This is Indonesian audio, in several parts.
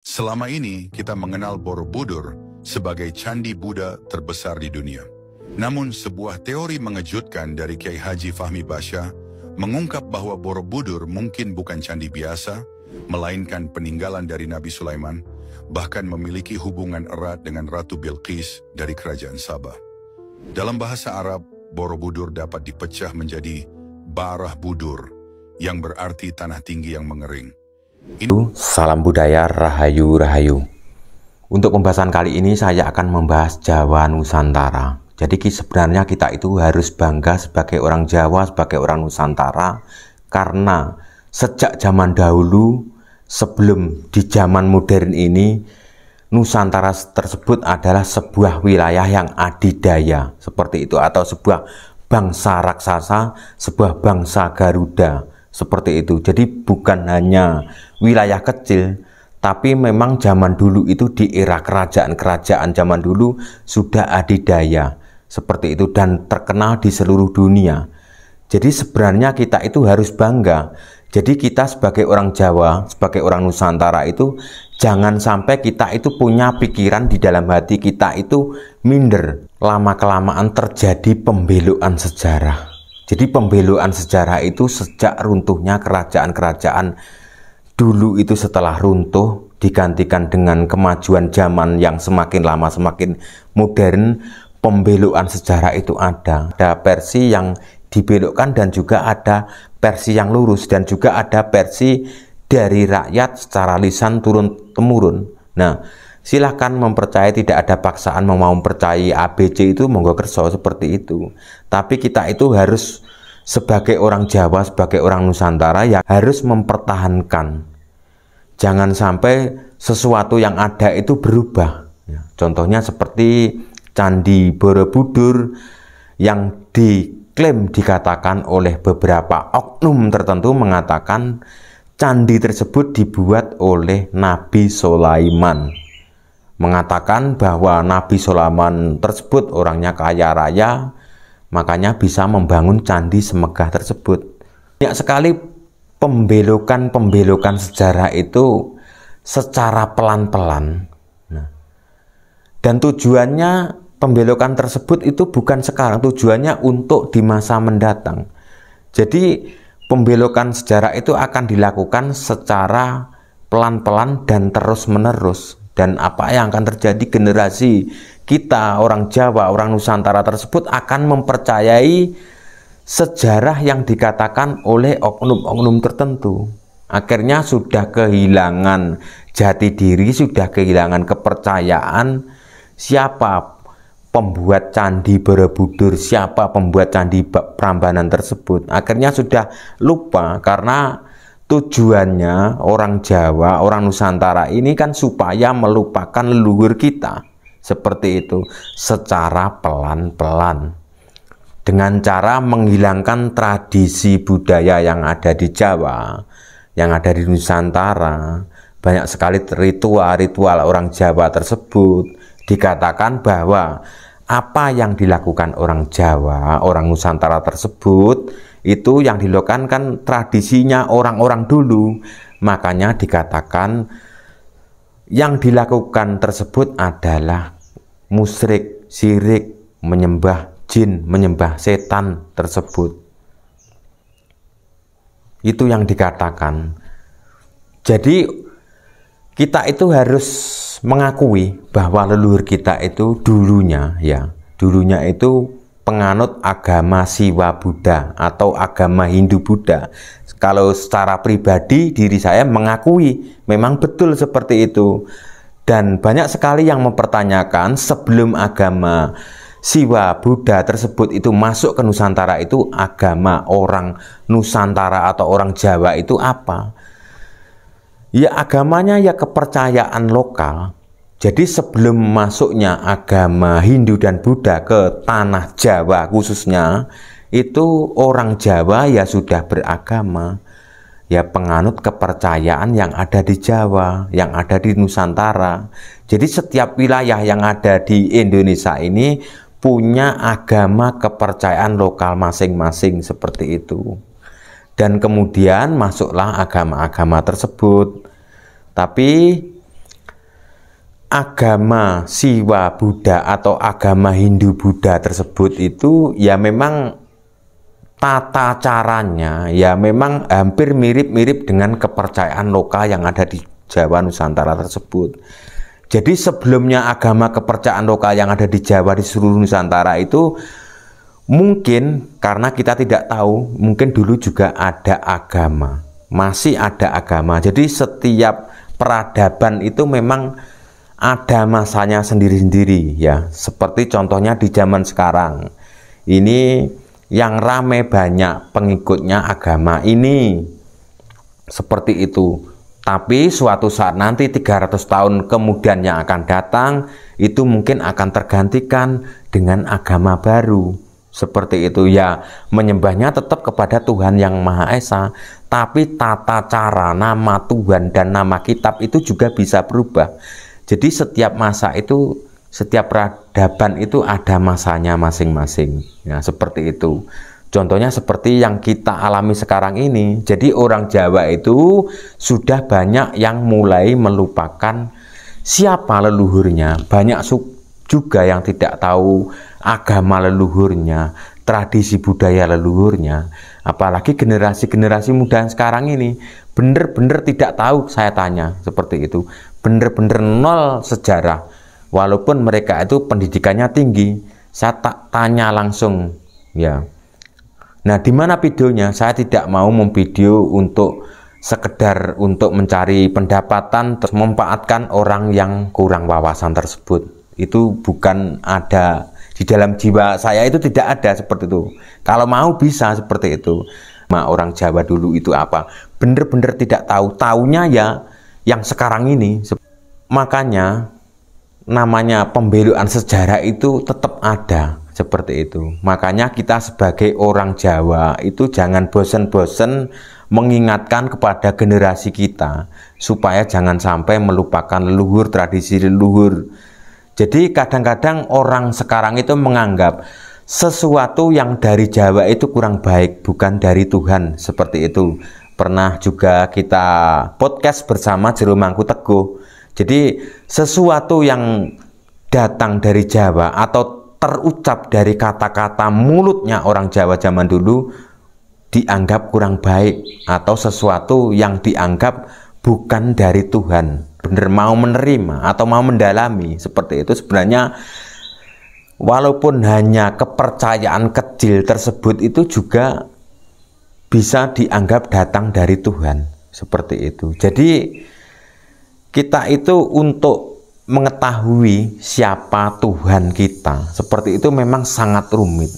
Selama ini kita mengenal Borobudur sebagai candi Buddha terbesar di dunia. Namun sebuah teori mengejutkan dari Kiai Haji Fahmi Basya mengungkap bahwa Borobudur mungkin bukan candi biasa, melainkan peninggalan dari Nabi Sulaiman, bahkan memiliki hubungan erat dengan Ratu Bilqis dari Kerajaan Sabah. Dalam bahasa Arab, Borobudur dapat dipecah menjadi Barah Budur, yang berarti tanah tinggi yang mengering. Salam budaya, rahayu rahayu. Untuk pembahasan kali ini saya akan membahas Jawa Nusantara. Jadi sebenarnya kita itu harus bangga sebagai orang Jawa, sebagai orang Nusantara, karena sejak zaman dahulu, sebelum di zaman modern ini, Nusantara tersebut adalah sebuah wilayah yang adidaya seperti itu, atau sebuah bangsa raksasa, sebuah bangsa Garuda seperti itu. Jadi bukan hanya wilayah kecil, tapi memang zaman dulu itu di era kerajaan-kerajaan zaman dulu sudah adidaya seperti itu dan terkenal di seluruh dunia. Jadi sebenarnya kita itu harus bangga. Jadi kita sebagai orang Jawa, sebagai orang Nusantara itu jangan sampai kita itu punya pikiran di dalam hati kita itu minder. Lama-kelamaan terjadi pembelokan sejarah. Jadi pembelokan sejarah itu sejak runtuhnya kerajaan-kerajaan dulu itu, setelah runtuh digantikan dengan kemajuan zaman yang semakin lama semakin modern. Pembelokan sejarah itu ada versi yang dibelokkan dan juga ada versi yang lurus, dan juga ada versi dari rakyat secara lisan turun temurun. Nah, silahkan mempercayai, tidak ada paksaan mau mempercayai ABC itu monggo kerso seperti itu. Tapi kita itu harus sebagai orang Jawa, sebagai orang Nusantara ya harus mempertahankan. Jangan sampai sesuatu yang ada itu berubah. Contohnya seperti Candi Borobudur yang diklaim dikatakan oleh beberapa oknum tertentu mengatakan candi tersebut dibuat oleh Nabi Sulaiman. Mengatakan bahwa Nabi Sulaiman tersebut orangnya kaya raya, makanya bisa membangun candi semegah tersebut. Banyak sekali pembelokan sejarah itu secara pelan-pelan. Dan tujuannya pembelokan tersebut itu bukan sekarang, tujuannya untuk di masa mendatang. Jadi pembelokan sejarah itu akan dilakukan secara pelan-pelan dan terus-menerus. Dan apa yang akan terjadi, generasi kita orang Jawa, orang Nusantara tersebut akan mempercayai sejarah yang dikatakan oleh oknum-oknum tertentu. Akhirnya sudah kehilangan jati diri, sudah kehilangan kepercayaan siapa pembuat Candi Borobudur, siapa pembuat Candi Prambanan tersebut. Akhirnya sudah lupa, karena tujuannya orang Jawa, orang Nusantara ini kan supaya melupakan leluhur kita. Seperti itu, secara pelan-pelan. Dengan cara menghilangkan tradisi budaya yang ada di Jawa, yang ada di Nusantara. Banyak sekali ritual-ritual orang Jawa tersebut. Dikatakan bahwa apa yang dilakukan orang Jawa, orang Nusantara tersebut, itu yang dilakukan kan tradisinya orang-orang dulu. Makanya dikatakan yang dilakukan tersebut adalah musyrik, syirik, menyembah jin, menyembah setan tersebut. Itu yang dikatakan. Jadi kita itu harus mengakui bahwa leluhur kita itu dulunya itu penganut agama Siwa Buddha atau agama Hindu Buddha. Kalau secara pribadi diri saya mengakui memang betul seperti itu. Dan banyak sekali yang mempertanyakan sebelum agama Siwa Buddha tersebut itu masuk ke Nusantara, itu agama orang Nusantara atau orang Jawa itu apa? Ya agamanya ya kepercayaan lokal. Jadi sebelum masuknya agama Hindu dan Buddha ke tanah Jawa khususnya, itu orang Jawa ya sudah beragama, ya penganut kepercayaan yang ada di Jawa, yang ada di Nusantara. Jadi setiap wilayah yang ada di Indonesia ini punya agama kepercayaan lokal masing-masing seperti itu. Dan kemudian masuklah agama-agama tersebut. Tapi agama Siwa Buddha atau agama Hindu Buddha tersebut itu ya memang tata caranya ya memang hampir mirip-mirip dengan kepercayaan lokal yang ada di Jawa Nusantara tersebut. Jadi sebelumnya agama kepercayaan lokal yang ada di Jawa di seluruh Nusantara itu mungkin karena kita tidak tahu, mungkin dulu juga ada agama, masih ada agama. Jadi setiap peradaban itu memang ada masanya sendiri-sendiri ya. Seperti contohnya di zaman sekarang ini yang rame banyak pengikutnya agama ini seperti itu. Tapi suatu saat nanti 300 tahun kemudian yang akan datang itu mungkin akan tergantikan dengan agama baru seperti itu ya, menyembahnya tetap kepada Tuhan yang Maha Esa, tapi tata cara nama Tuhan dan nama kitab itu juga bisa berubah. Jadi setiap masa itu, setiap peradaban itu ada masanya masing-masing ya, seperti itu. Contohnya seperti yang kita alami sekarang ini. Jadi orang Jawa itu sudah banyak yang mulai melupakan siapa leluhurnya. Banyak juga yang tidak tahu agama leluhurnya, tradisi budaya leluhurnya. Apalagi generasi-generasi muda sekarang ini benar-benar tidak tahu, saya tanya seperti itu. Benar-benar nol sejarah. Walaupun mereka itu pendidikannya tinggi, saya tak tanya langsung ya. Nah, di mana videonya? Saya tidak mau memvideo untuk sekedar untuk mencari pendapatan terus memanfaatkan orang yang kurang wawasan tersebut. Itu bukan ada di dalam jiwa saya, itu tidak ada seperti itu. Kalau mau bisa seperti itu. Nah, orang Jawa dulu itu apa? Bener-bener tidak tahu. Taunya ya yang sekarang ini. Makanya namanya pembelokan sejarah itu tetap ada. Seperti itu. Makanya kita sebagai orang Jawa itu jangan bosan-bosan mengingatkan kepada generasi kita supaya jangan sampai melupakan leluhur, tradisi leluhur. Jadi kadang-kadang orang sekarang itu menganggap sesuatu yang dari Jawa itu kurang baik, bukan dari Tuhan, seperti itu. Pernah juga kita podcast bersama Jero Mangkuteguh. Jadi sesuatu yang datang dari Jawa atau terucap dari kata-kata mulutnya orang Jawa zaman dulu dianggap kurang baik atau sesuatu yang dianggap bukan dari Tuhan. Benar mau menerima atau mau mendalami seperti itu. Sebenarnya walaupun hanya kepercayaan kecil tersebut itu juga bisa dianggap datang dari Tuhan seperti itu. Jadi kita itu untuk mengetahui siapa Tuhan kita seperti itu memang sangat rumit.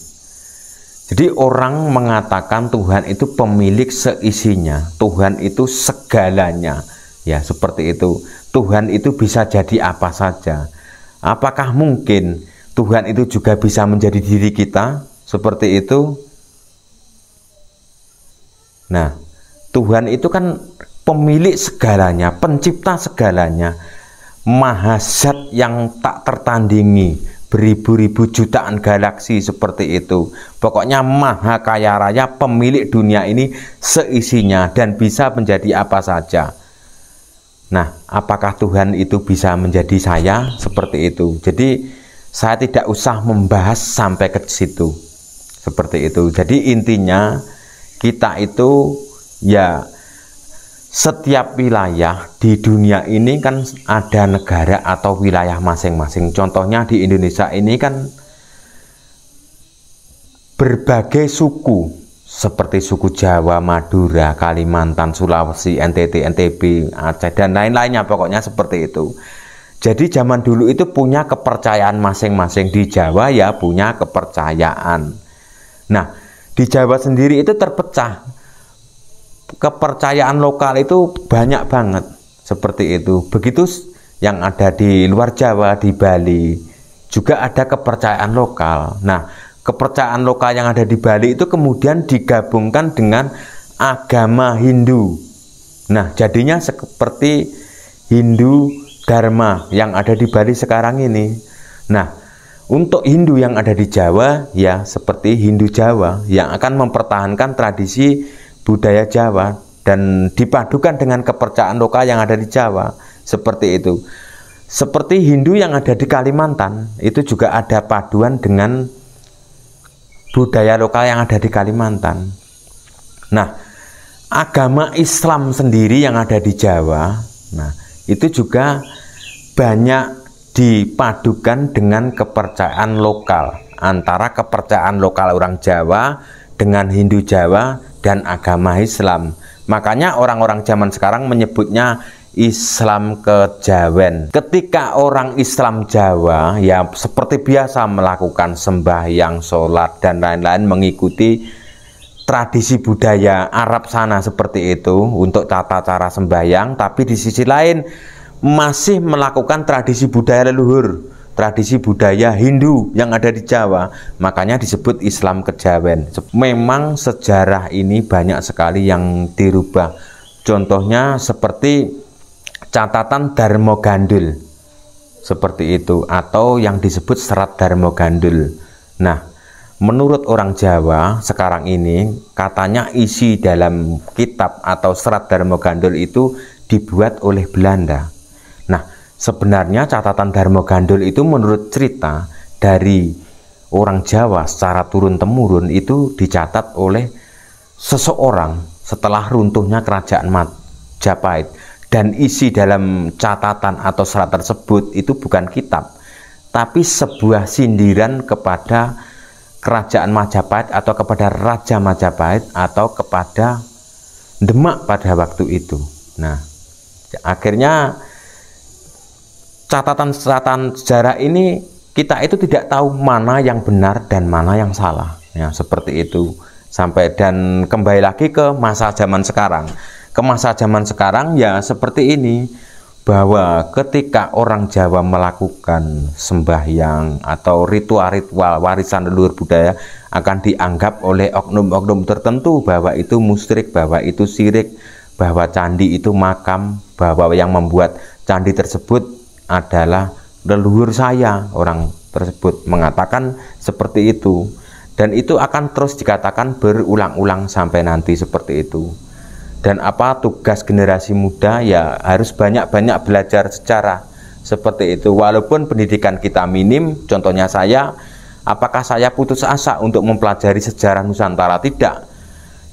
Jadi orang mengatakan Tuhan itu pemilik seisinya, Tuhan itu segalanya ya, seperti itu. Tuhan itu bisa jadi apa saja. Apakah mungkin Tuhan itu juga bisa menjadi diri kita seperti itu? Nah, Tuhan itu kan pemilik segalanya, pencipta segalanya, Maha Zat yang tak tertandingi, beribu-ribu jutaan galaksi seperti itu. Pokoknya maha kaya raya, pemilik dunia ini seisinya dan bisa menjadi apa saja. Nah, apakah Tuhan itu bisa menjadi saya? Seperti itu. Jadi saya tidak usah membahas sampai ke situ. Seperti itu. Jadi intinya kita itu ya, setiap wilayah di dunia ini kan ada negara atau wilayah masing-masing. Contohnya di Indonesia ini kan berbagai suku seperti suku Jawa, Madura, Kalimantan, Sulawesi, NTT, NTB, Aceh dan lain-lainnya, pokoknya seperti itu. Jadi zaman dulu itu punya kepercayaan masing-masing. Di Jawa ya punya kepercayaan. Nah, di Jawa sendiri itu terpecah. Kepercayaan lokal itu banyak banget seperti itu. Begitu yang ada di luar Jawa, di Bali juga ada kepercayaan lokal. Nah, kepercayaan lokal yang ada di Bali itu kemudian digabungkan dengan agama Hindu. Nah, jadinya seperti Hindu Dharma yang ada di Bali sekarang ini. Nah, untuk Hindu yang ada di Jawa ya seperti Hindu Jawa yang akan mempertahankan tradisi budaya Jawa dan dipadukan dengan kepercayaan lokal yang ada di Jawa seperti itu. Seperti Hindu yang ada di Kalimantan, itu juga ada paduan dengan budaya lokal yang ada di Kalimantan. Nah, agama Islam sendiri yang ada di Jawa, nah itu juga banyak dipadukan dengan kepercayaan lokal, antara kepercayaan lokal orang Jawa dengan Hindu Jawa dan agama Islam. Makanya orang-orang zaman sekarang menyebutnya Islam kejawen. Ketika orang Islam Jawa ya seperti biasa melakukan sembahyang, sholat dan lain-lain, mengikuti tradisi budaya Arab sana seperti itu untuk tata cara sembahyang, tapi di sisi lain masih melakukan tradisi budaya leluhur, tradisi budaya Hindu yang ada di Jawa. Makanya disebut Islam kejawen. Memang sejarah ini banyak sekali yang dirubah. Contohnya seperti catatan Darmo Gandul seperti itu, atau yang disebut Serat Darmo Gandul. Nah, menurut orang Jawa sekarang ini katanya isi dalam kitab atau Serat Darmo Gandul itu dibuat oleh Belanda. Nah, sebenarnya catatan Darmo Gandul itu menurut cerita dari orang Jawa secara turun-temurun itu dicatat oleh seseorang setelah runtuhnya kerajaan Majapahit. Dan isi dalam catatan atau serat tersebut itu bukan kitab, tapi sebuah sindiran kepada kerajaan Majapahit atau kepada Raja Majapahit atau kepada Demak pada waktu itu. Nah, akhirnya catatan-catatan sejarah ini kita itu tidak tahu mana yang benar dan mana yang salah. Ya, seperti itu. Sampai dan kembali lagi ke masa zaman sekarang. Ke masa zaman sekarang ya seperti ini, bahwa ketika orang Jawa melakukan sembahyang atau ritual-ritual warisan leluhur budaya akan dianggap oleh oknum-oknum tertentu bahwa itu musyrik, bahwa itu syirik, bahwa candi itu makam, bahwa yang membuat candi tersebut adalah leluhur saya. Orang tersebut mengatakan seperti itu, dan itu akan terus dikatakan berulang-ulang sampai nanti seperti itu. Dan apa tugas generasi muda ya harus banyak-banyak belajar sejarah seperti itu. Walaupun pendidikan kita minim, contohnya saya, apakah saya putus asa untuk mempelajari sejarah Nusantara? Tidak.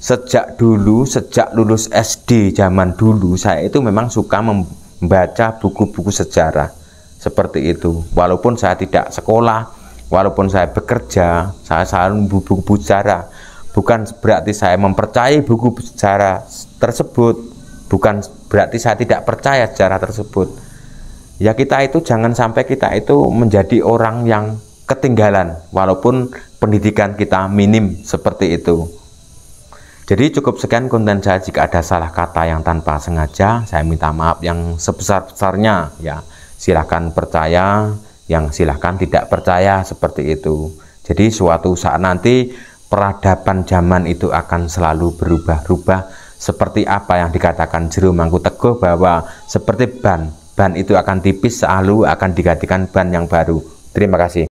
Sejak dulu, sejak lulus SD zaman dulu, saya itu memang suka membaca buku-buku sejarah seperti itu. Walaupun saya tidak sekolah, walaupun saya bekerja, saya selalu buku-buku sejarah. Bukan berarti saya mempercayai buku sejarah tersebut, bukan berarti saya tidak percaya sejarah tersebut. Ya kita itu jangan sampai kita itu menjadi orang yang ketinggalan walaupun pendidikan kita minim seperti itu. Jadi cukup sekian konten saya. Jika ada salah kata yang tanpa sengaja, saya minta maaf yang sebesar-besarnya. Ya silahkan percaya, yang silahkan tidak percaya seperti itu. Jadi suatu saat nanti peradaban zaman itu akan selalu berubah-ubah, seperti apa yang dikatakan Jero Mangkuteguh bahwa seperti ban itu akan tipis, selalu akan digantikan ban yang baru. Terima kasih.